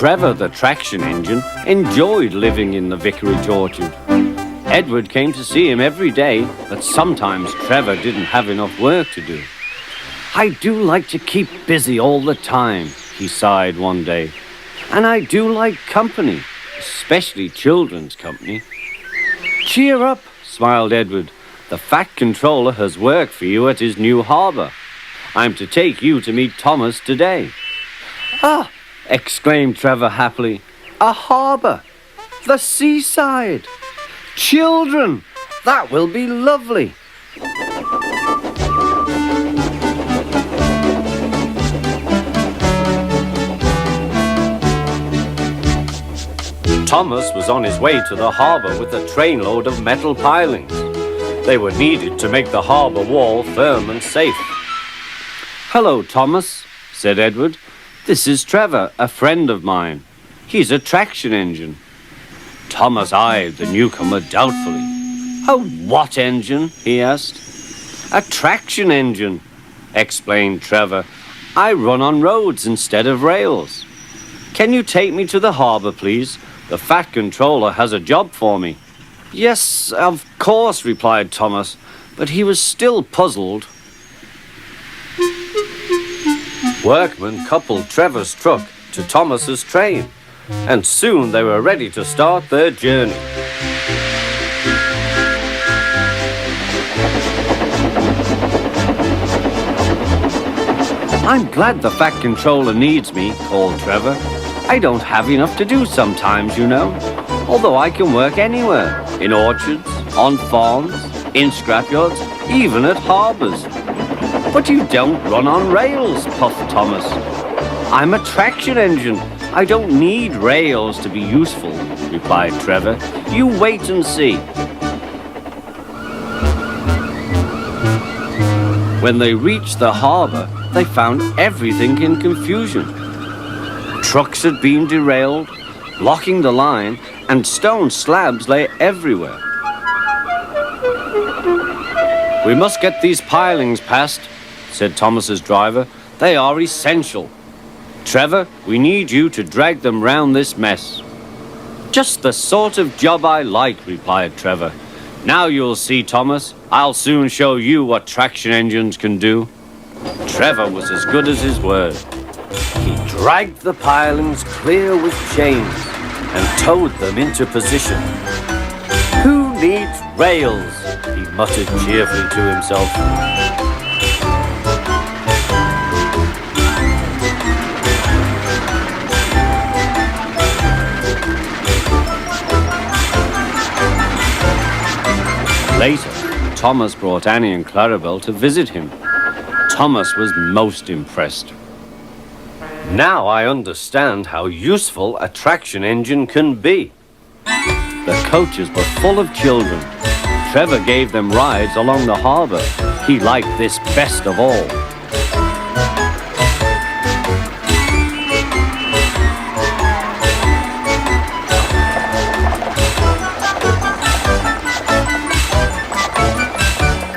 Trevor, the traction engine, enjoyed living in the vicarage orchard. Edward came to see him every day, but sometimes Trevor didn't have enough work to do. "I do like to keep busy all the time," he sighed one day. "And I do like company, especially children's company." "Cheer up," smiled Edward. "The Fat Controller has work for you at his new harbour. I'm to take you to meet Thomas today." "Ah!" exclaimed Trevor happily. "A harbour! The seaside! Children! That will be lovely!" Thomas was on his way to the harbour with a trainload of metal pilings. They were needed to make the harbour wall firm and safe. "Hello, Thomas," said Edward. "This is Trevor, a friend of mine. He's a traction engine." Thomas eyed the newcomer doubtfully. "A what engine?" he asked. "A traction engine," explained Trevor. "I run on roads instead of rails. Can you take me to the harbour, please? The Fat Controller has a job for me." "Yes, of course," replied Thomas, but he was still puzzled. Workmen coupled Trevor's truck to Thomas's train, and soon they were ready to start their journey. "I'm glad the Fat Controller needs me," called Trevor. "I don't have enough to do sometimes, you know, although I can work anywhere, in orchards, on farms, in scrapyards, even at harbours." "But you don't run on rails," puffed Thomas. "I'm a traction engine. I don't need rails to be useful," replied Trevor. "You wait and see." When they reached the harbour, they found everything in confusion. Trucks had been derailed, blocking the line, and stone slabs lay everywhere. "We must get these pilings past," said Thomas's driver. "They are essential. Trevor, we need you to drag them round this mess." "Just the sort of job I like," replied Trevor. "Now you'll see, Thomas. I'll soon show you what traction engines can do." Trevor was as good as his word. He dragged the pilings clear with chains and towed them into position. "Who needs rails?" he muttered cheerfully to himself. Later, Thomas brought Annie and Clarabel to visit him. Thomas was most impressed. "Now I understand how useful a traction engine can be." The coaches were full of children. Trevor gave them rides along the harbour. He liked this best of all.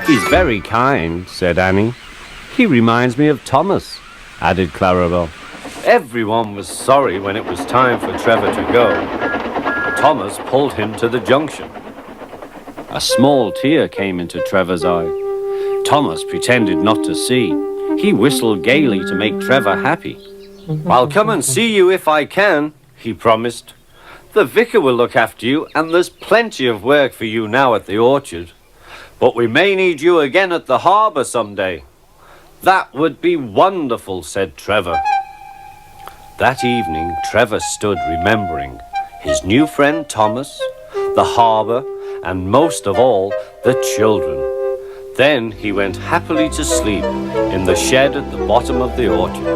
"He's very kind," said Annie. "He reminds me of Thomas," added Clarabel. Everyone was sorry when it was time for Trevor to go. Thomas pulled him to the junction. A small tear came into Trevor's eye. Thomas pretended not to see. He whistled gaily to make Trevor happy. "I'll come and see you if I can," he promised. "The vicar will look after you, and there's plenty of work for you now at the orchard. But we may need you again at the harbour someday." "That would be wonderful," said Trevor. That evening, Trevor stood remembering his new friend Thomas, the harbour, and most of all, the children. Then he went happily to sleep in the shed at the bottom of the orchard.